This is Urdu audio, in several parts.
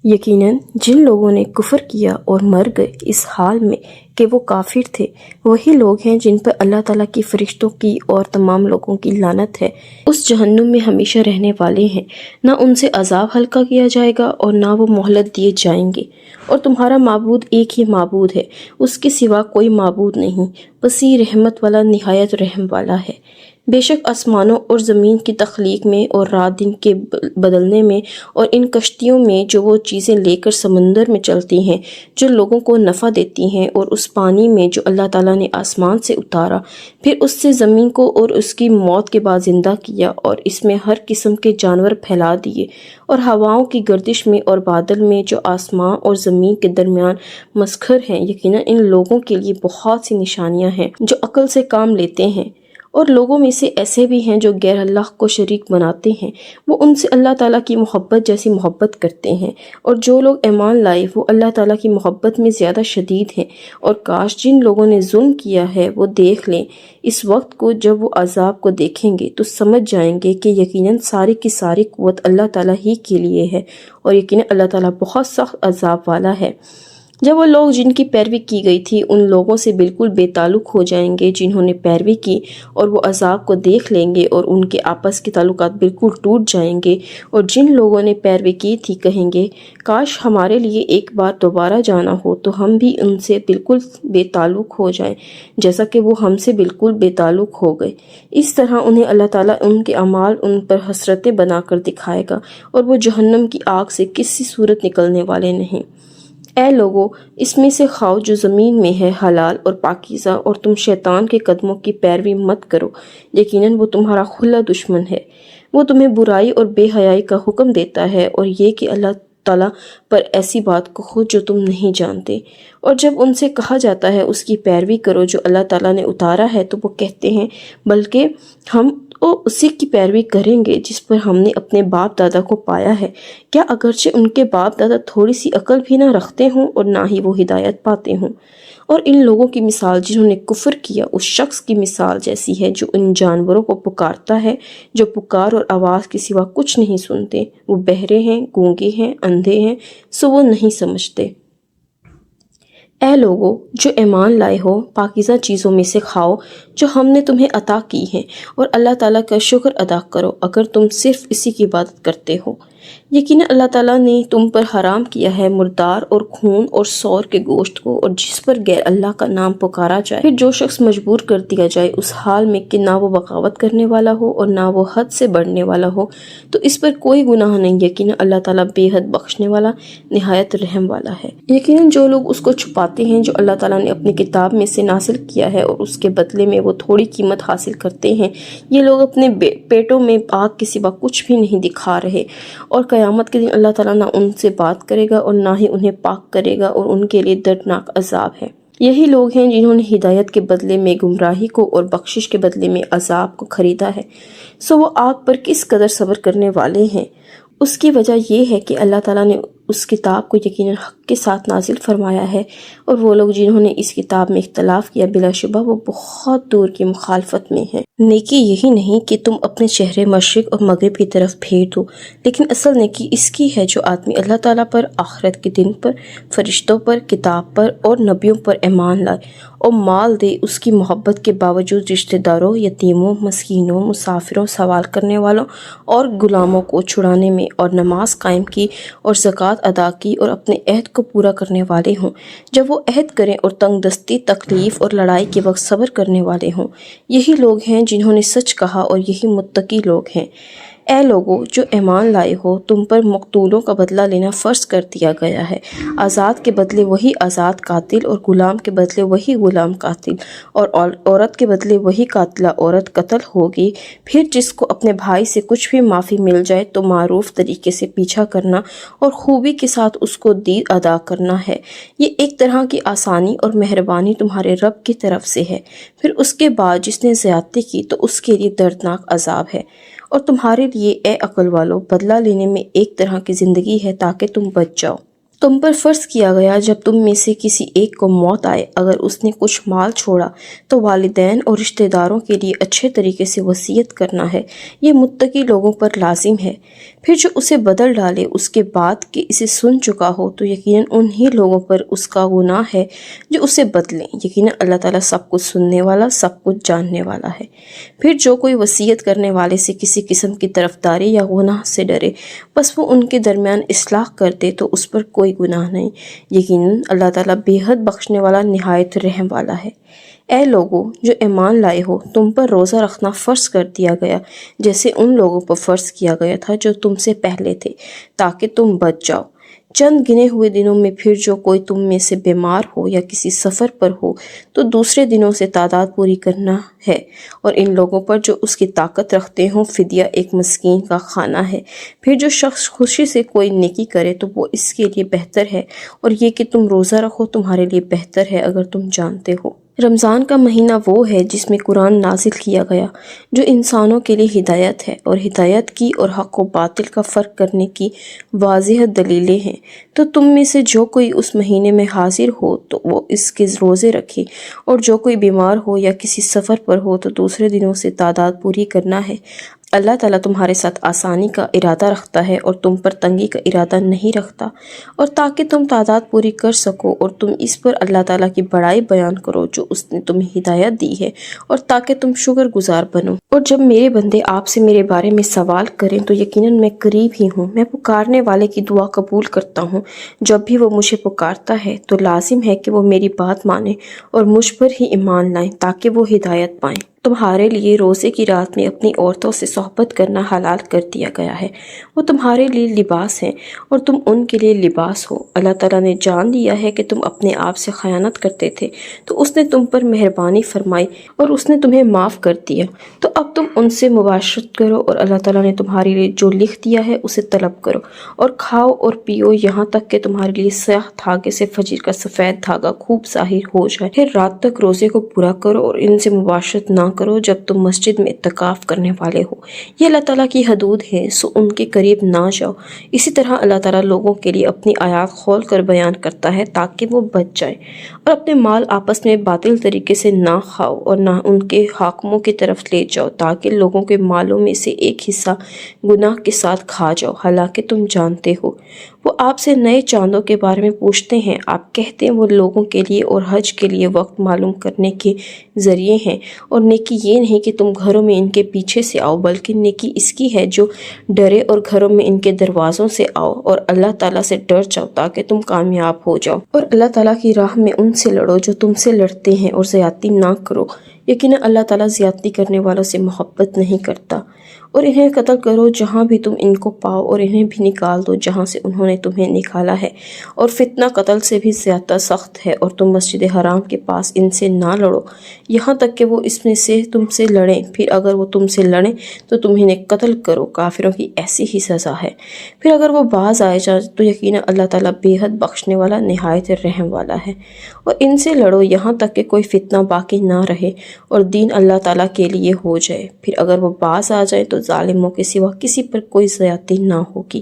یقیناً جن لوگوں نے کفر کیا اور مر گئے اس حال میں کہ وہ کافر تھے، وہی لوگ ہیں جن پر اللہ تعالیٰ کی فرشتوں کی اور تمام لوگوں کی لعنت ہے۔ اس جہنم میں ہمیشہ رہنے والے ہیں، نہ ان سے عذاب ہلکا کیا جائے گا اور نہ وہ مہلت دیے جائیں گے۔ اور تمہارا معبود ایک ہی معبود ہے، اس کے سوا کوئی معبود نہیں، وسیع رحمت والا نہایت رحم والا ہے۔ بے شک آسمانوں اور زمین کی تخلیق میں اور رات دن کے بدلنے میں اور ان کشتیوں میں جو وہ چیزیں لے کر سمندر میں چلتی ہیں جو لوگوں کو نفع دیتی ہیں، اور اس پانی میں جو اللہ تعالیٰ نے آسمان سے اتارا، پھر اس سے زمین کو اور اس کی موت کے بعد زندہ کیا، اور اس میں ہر قسم کے جانور پھیلا دیے، اور ہواؤں کی گردش میں اور بادل میں جو آسمان اور زمین کے درمیان مسخر ہیں۔ یقیناً ان لوگوں کے لیے بہت سی نشانیاں ہیں جو عقل سے کام لیتے ہیں۔ اور لوگوں میں سے ایسے بھی ہیں جو غیر اللہ کو شریک بناتے ہیں، وہ ان سے اللہ تعالیٰ کی محبت جیسی محبت کرتے ہیں، اور جو لوگ ایمان لائے وہ اللہ تعالیٰ کی محبت میں زیادہ شدید ہیں۔ اور کاش جن لوگوں نے ظلم کیا ہے وہ دیکھ لیں اس وقت کو جب وہ عذاب کو دیکھیں گے تو سمجھ جائیں گے کہ یقیناً ساری کی ساری قوت اللہ تعالیٰ ہی کے لیے ہے، اور یقیناً اللہ تعالیٰ بہت سخت عذاب والا ہے۔ جب وہ لوگ جن کی پیروی کی گئی تھی ان لوگوں سے بالکل بے تعلق ہو جائیں گے جنہوں نے پیروی کی، اور وہ عذاب کو دیکھ لیں گے اور ان کے آپس کے تعلقات بالکل ٹوٹ جائیں گے، اور جن لوگوں نے پیروی کی تھی کہیں گے کاش ہمارے لیے ایک بار دوبارہ جانا ہو تو ہم بھی ان سے بالکل بے تعلق ہو جائیں جیسا کہ وہ ہم سے بالکل بے تعلق ہو گئے۔ اس طرح انہیں اللہ تعالیٰ ان کے اعمال ان پر حسرتیں بنا کر دکھائے گا، اور وہ جہنم کی آگ سے کسی صورت نکلنے والے نہیں۔ اے لوگو، اس میں سے کھاؤ جو زمین میں ہے حلال اور پاکیزہ، اور تم شیطان کے قدموں کی پیروی مت کرو، یقیناً وہ تمہارا کھلا دشمن ہے۔ وہ تمہیں برائی اور بے حیائی کا حکم دیتا ہے، اور یہ کہ اللہ تعالیٰ پر ایسی بات کہو جو تم نہیں جانتے، اور جب ان سے کہا جاتا ہے اس کی پیروی کرو جو اللہ تعالیٰ نے اتارا ہے تو وہ کہتے ہیں بلکہ ہم اسی کی پیروی کریں گے جس پر ہم نے اپنے باپ دادا کو پایا ہے، کیا اگرچہ ان کے باپ دادا تھوڑی سی عقل بھی نہ رکھتے ہوں اور نہ ہی وہ ہدایت پاتے ہوں۔ اور ان لوگوں کی مثال جنہوں نے کفر کیا اس شخص کی مثال جیسی ہے جو ان جانوروں کو پکارتا ہے جو پکار اور آواز کے سوا کچھ نہیں سنتے، وہ بہرے ہیں، گونگے ہیں، اندھے ہیں، سو وہ نہیں سمجھتے۔ اے لوگو جو ایمان لائے ہو، پاکیزہ چیزوں میں سے کھاؤ جو ہم نے تمہیں عطا کی ہیں، اور اللہ تعالیٰ کا شکر ادا کرو اگر تم صرف اسی کی عبادت کرتے ہو۔ یقیناً اللہ تعالیٰ نے تم پر حرام کیا ہے مردار اور خون اور سور کے گوشت کو، اور جس پر غیر اللہ کا نام پکارا جائے، پھر جو شخص مجبور کر دیا جائے اس حال میں کہ نہ وہ بغاوت کرنے والا ہو اور نہ وہ حد سے بڑھنے والا ہو تو اس پر کوئی گناہ نہیں۔ یقیناً اللہ تعالیٰ بے حد بخشنے والا نہایت رحم والا ہے۔ یقیناً جو لوگ اس کو چھپاتے ہیں جو اللہ تعالیٰ نے اپنی کتاب میں سے نازل کیا ہے اور اس کے بدلے میں وہ تھوڑی قیمت حاصل کرتے ہیں، یہ لوگ اپنے پیٹوں میں آگ کے سوا کچھ بھی نہیں دکھا رہے، اور قیامت کے دن اللہ تعالیٰ نہ ان سے بات کرے گا اور نہ ہی انہیں پاک کرے گا، اور ان کے لیے دردناک عذاب ہے۔ یہی لوگ ہیں جنہوں نے ہدایت کے بدلے میں گمراہی کو اور بخشش کے بدلے میں عذاب کو خریدا ہے، سو وہ آگ پر کس قدر صبر کرنے والے ہیں۔ اس کی وجہ یہ ہے کہ اللہ تعالیٰ نے اس کتاب کو یقیناً حق کے ساتھ نازل فرمایا ہے، اور وہ لوگ جنہوں نے اس کتاب میں اختلاف کیا بلا شبہ وہ بہت دور کی مخالفت میں ہیں۔ نیکی یہی نہیں کہ تم اپنے چہرے مشرق اور مغرب کی طرف پھیر دو، لیکن اصل نیکی اس کی ہے جو آدمی اللہ تعالیٰ پر، آخرت کے دن پر، فرشتوں پر، کتاب پر اور نبیوں پر ایمان لائے اور مال دے اس کی محبت کے باوجود رشتہ داروں، یتیموں، مسکینوں، مسافروں، سوال کرنے والوں اور غلاموں کو چھڑانے میں، اور نماز قائم کی اور زکوٰۃ ادا کی اور اپنے عہد کو پورا کرنے والے ہوں جب وہ عہد کریں، اور تنگ دستی، تکلیف اور لڑائی کے وقت صبر کرنے والے ہوں۔ یہی لوگ ہیں جنہوں نے سچ کہا اور یہی متقی لوگ ہیں۔ اے لوگو جو ایمان لائے ہو، تم پر مقتولوں کا بدلہ لینا فرض کر دیا گیا ہے، آزاد کے بدلے وہی آزاد قاتل، اور غلام کے بدلے وہی غلام قاتل، اور عورت کے بدلے وہی قاتلہ عورت قتل ہوگی۔ پھر جس کو اپنے بھائی سے کچھ بھی معافی مل جائے تو معروف طریقے سے پیچھا کرنا اور خوبی کے ساتھ اس کو دید ادا کرنا ہے، یہ ایک طرح کی آسانی اور مہربانی تمہارے رب کی طرف سے ہے۔ پھر اس کے بعد جس نے زیادتی کی تو اس کے لیے دردناک عذاب ہے۔ اور تمہارے لیے اے عقل والو بدلہ لینے میں ایک طرح کی زندگی ہے تاکہ تم بچ جاؤ۔ تم پر فرض کیا گیا جب تم میں سے کسی ایک کو موت آئے، اگر اس نے کچھ مال چھوڑا تو والدین اور رشتہ داروں کے لیے اچھے طریقے سے وصیت کرنا ہے، یہ متقی لوگوں پر لازم ہے۔ پھر جو اسے بدل ڈالے اس کے بعد کہ اسے سن چکا ہو تو یقیناً انہی لوگوں پر اس کا گناہ ہے جو اسے بدلیں، یقیناً اللہ تعالیٰ سب کچھ سننے والا، سب کچھ جاننے والا ہے۔ پھر جو کوئی وصیت کرنے والے سے کسی قسم کی طرفداری یا گناہ سے ڈرے بس وہ ان کے درمیان اصلاح کر دے تو اس پر کوئی گناہ نہیں، یقیناً اللہ تعالیٰ بے حد بخشنے والا، نہایت رحم والا ہے۔ اے لوگو جو ایمان لائے ہو، تم پر روزہ رکھنا فرض کر دیا گیا جیسے ان لوگوں پر فرض کیا گیا تھا جو تم سے پہلے تھے، تاکہ تم بچ جاؤ۔ چند گنے ہوئے دنوں میں پھر جو کوئی تم میں سے بیمار ہو یا کسی سفر پر ہو تو دوسرے دنوں سے تعداد پوری کرنا ہے، اور ان لوگوں پر جو اس کی طاقت رکھتے ہوں فدیہ ایک مسکین کا کھانا ہے۔ پھر جو شخص خوشی سے کوئی نیکی کرے تو وہ اس کے لیے بہتر ہے، اور یہ کہ تم روزہ رکھو تمہارے لیے بہتر ہے اگر تم جانتے ہو۔ رمضان کا مہینہ وہ ہے جس میں قرآن نازل کیا گیا، جو انسانوں کے لیے ہدایت ہے، اور ہدایت کی اور حق و باطل کا فرق کرنے کی واضح دلیلیں ہیں۔ تو تم میں سے جو کوئی اس مہینے میں حاضر ہو تو وہ اس کے روزے رکھے، اور جو کوئی بیمار ہو یا کسی سفر پر ہو تو دوسرے دنوں سے تعداد پوری کرنا ہے۔ اللہ تعالیٰ تمہارے ساتھ آسانی کا ارادہ رکھتا ہے اور تم پر تنگی کا ارادہ نہیں رکھتا، اور تاکہ تم تعداد پوری کر سکو اور تم اس پر اللہ تعالیٰ کی بڑائی بیان کرو جو اس نے تمہیں ہدایت دی ہے، اور تاکہ تم شکر گزار بنو۔ اور جب میرے بندے آپ سے میرے بارے میں سوال کریں تو یقیناً میں قریب ہی ہوں، میں پکارنے والے کی دعا قبول کرتا ہوں۔ جب بھی وہ مجھے پکارتا ہے تو لازم ہے کہ وہ میری بات مانے اور مجھ پر ہی ایمان لائیں تاکہ وہ ہدایت پائیں۔ تمہارے لیے روزے کی رات میں اپنی عورتوں سے صحبت کرنا حلال کر دیا گیا ہے، وہ تمہارے لیے لباس ہیں اور تم ان کے لیے لباس ہو۔ اللہ تعالیٰ نے جان لیا ہے کہ تم اپنے آپ سے خیانت کرتے تھے تو اس نے تم پر مہربانی فرمائی اور اس نے تمہیں معاف کر دیا، تو اب تم ان سے مباشرت کرو، اور اللہ تعالیٰ نے تمہارے لیے جو لکھ دیا ہے اسے طلب کرو، اور کھاؤ اور پیو یہاں تک کہ تمہارے لیے سیاہ دھاگے سے فجر کا سفید دھاگا خوب ظاہر ہو جائے۔ پھر رات تک روزے کو پورا کرو اور ان سے مباشرت نہ کرو جب تم مسجد میں اعتکاف کرنے والے ہو، یہ اللہ تعالیٰ کی حدود ہے، سو ان کے قریب نہ جاؤ۔ اسی طرح اللہ تعالیٰ لوگوں کے لیے اپنی آیات کھول کر بیان کرتا ہے تاکہ وہ بچ جائیں، اور اپنے مال آپس میں باطل طریقے سے نہ کھاؤ اور نہ ان کے حاکموں کی طرف لے جاؤ تاکہ لوگوں کے مالوں میں سے ایک حصہ گناہ کے ساتھ کھا جاؤ، حالانکہ تم جانتے ہو۔ وہ آپ سے نئے چاندوں کے بارے میں پوچھتے ہیں، آپ کہتے ہیں وہ لوگوں کے لیے اور حج کے لیے وقت معلوم کرنے کے ذریعے ہیں، اور نیکی یہ نہیں کہ تم گھروں میں ان کے پیچھے سے آؤ، بلکہ نیکی اس کی ہے جو ڈرے اور گھروں میں ان کے دروازوں سے آؤ اور اللہ تعالیٰ سے ڈر جاؤ تاکہ تم کامیاب ہو جاؤ، اور اللہ تعالیٰ کی راہ میں ان سے لڑو جو تم سے لڑتے ہیں، اور زیادتی نہ کرو، یقیناً اللہ تعالیٰ زیادتی کرنے والوں سے محبت نہیں کرتا۔ اور انہیں قتل کرو جہاں بھی تم ان کو پاؤ، اور انہیں بھی نکال دو جہاں سے انہوں نے تمہیں نکالا ہے، اور فتنہ قتل سے بھی زیادہ سخت ہے، اور تم مسجد حرام کے پاس ان سے نہ لڑو یہاں تک کہ وہ اس میں سے تم سے لڑیں، پھر اگر وہ تم سے لڑیں تو تم انہیں قتل کرو، کافروں کی ایسی ہی سزا ہے۔ پھر اگر وہ باز آئے جائیں تو یقیناً اللہ تعالیٰ بے حد بخشنے والا، نہایت رحم والا ہے۔ اور ان سے لڑو یہاں تک کہ کوئی فتنہ باقی نہ رہے اور دین اللہ تعالیٰ کے لیے ہو جائے، پھر اگر وہ باز آ جائیں تو ظالموں کے سوا کسی پر کوئی زیادتی نہ ہوگی۔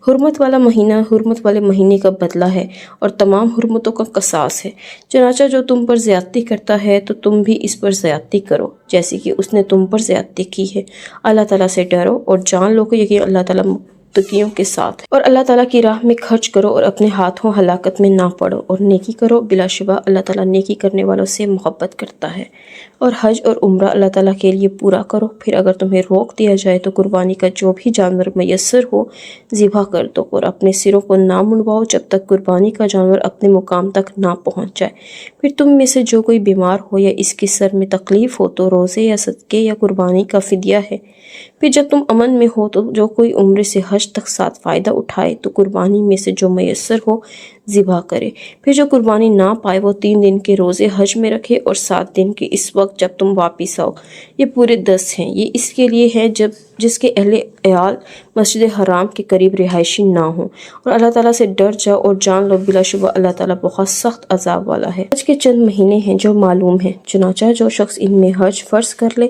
حرمت والا مہینہ حرمت والے مہینے کا بدلہ ہے اور تمام حرمتوں کا قصاص ہے، چنانچہ جو تم پر زیادتی کرتا ہے تو تم بھی اس پر زیادتی کرو جیسے کہ اس نے تم پر زیادتی کی ہے۔ اللہ تعالیٰ سے ڈرو اور جان لو کہ یقین اللہ تعالیٰ متقیوں کے ساتھ ہے، اور اللہ تعالیٰ کی راہ میں خرچ کرو اور اپنے ہاتھوں ہلاکت میں نہ پڑو، اور نیکی کرو، بلا شبہ اللہ تعالیٰ نیکی کرنے والوں سے محبت کرتا ہے۔ اور حج اور عمرہ اللہ تعالیٰ کے لیے پورا کرو، پھر اگر تمہیں روک دیا جائے تو قربانی کا جو بھی جانور میسر ہو ذبح کر دو، اور اپنے سروں کو نہ منڈواؤ جب تک قربانی کا جانور اپنے مقام تک نہ پہنچ جائے۔ پھر تم میں سے جو کوئی بیمار ہو یا اس کے سر میں تکلیف ہو تو روزے یا صدقے یا قربانی کا فدیہ ہے۔ پھر جب تم امن میں ہو تو جو کوئی عمرے سے حج تک ساتھ فائدہ اٹھائے تو قربانی میں سے جو میسر ہو ذبح کرے۔ پھر جو قربانی نہ پائے وہ 3 دن کے روزے حج میں رکھے اور 7 دن کے اس وقت جب تم واپس آؤ، یہ پورے 10 ہیں۔ یہ اس کے لیے ہے جس کے اہل عیال مسجد حرام کے قریب رہائشی نہ ہوں، اور اللہ تعالیٰ سے ڈر جاؤ اور جان لو بلا شبہ اللہ تعالیٰ بہت سخت عذاب والا ہے۔ حج کے چند مہینے ہیں جو معلوم ہیں، چنانچہ جو شخص ان میں حج فرض کر لے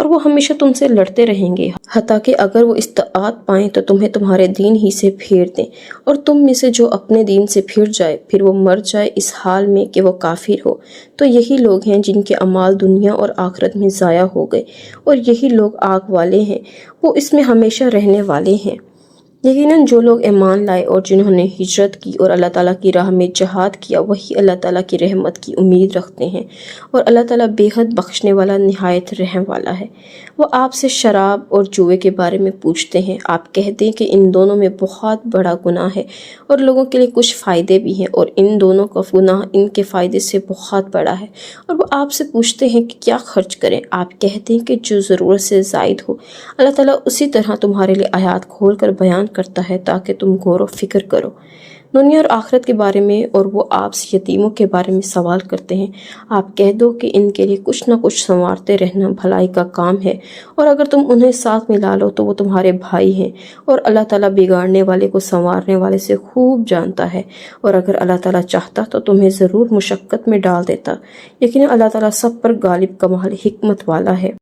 اور وہ ہمیشہ تم سے لڑتے رہیں گے، حتیٰ کہ اگر وہ استطاعت پائیں تو تمہیں تمہارے دین ہی سے پھیر دیں، اور تم میں سے جو اپنے دین سے پھر جائے پھر وہ مر جائے اس حال میں کہ وہ کافر ہو، تو یہی لوگ ہیں جن کے اعمال دنیا اور آخرت میں ضائع ہو گئے، اور یہی لوگ آگ والے ہیں، وہ اس میں ہمیشہ رہنے والے ہیں۔ یقیناً جو لوگ ایمان لائے اور جنہوں نے ہجرت کی اور اللہ تعالیٰ کی راہ میں جہاد کیا، وہی اللہ تعالیٰ کی رحمت کی امید رکھتے ہیں، اور اللہ تعالیٰ بے حد بخشنے والا نہایت رحم والا ہے۔ وہ آپ سے شراب اور جوئے کے بارے میں پوچھتے ہیں، آپ کہہ دیں کہ ان دونوں میں بہت بڑا گناہ ہے اور لوگوں کے لیے کچھ فائدے بھی ہیں، اور ان دونوں کا گناہ ان کے فائدے سے بہت بڑا ہے۔ اور وہ آپ سے پوچھتے ہیں کہ کیا خرچ کریں، آپ کہہ دیں کہ جو ضرورت سے زائد ہو۔ اللہ تعالیٰ اسی طرح تمہارے لیے آیات کھول کر بیان کرتا ہے تاکہ تم غور و فکر کرو۔ دنیا اور آخرت کے بارے میں اور وہ آپ سے یتیموں کے بارے میں سوال کرتے ہیں، آپ کہہ دو کہ ان کے لیے کچھ نہ کچھ سنوارتے رہنا بھلائی کا کام ہے، اور اگر تم انہیں ساتھ ملا لو تو وہ تمہارے بھائی ہیں، اور اللہ تعالیٰ بگاڑنے والے کو سنوارنے والے سے خوب جانتا ہے، اور اگر اللہ تعالیٰ چاہتا تو تمہیں ضرور مشقت میں ڈال دیتا، لیکن اللہ تعالیٰ سب پر غالب کمال حکمت والا ہے۔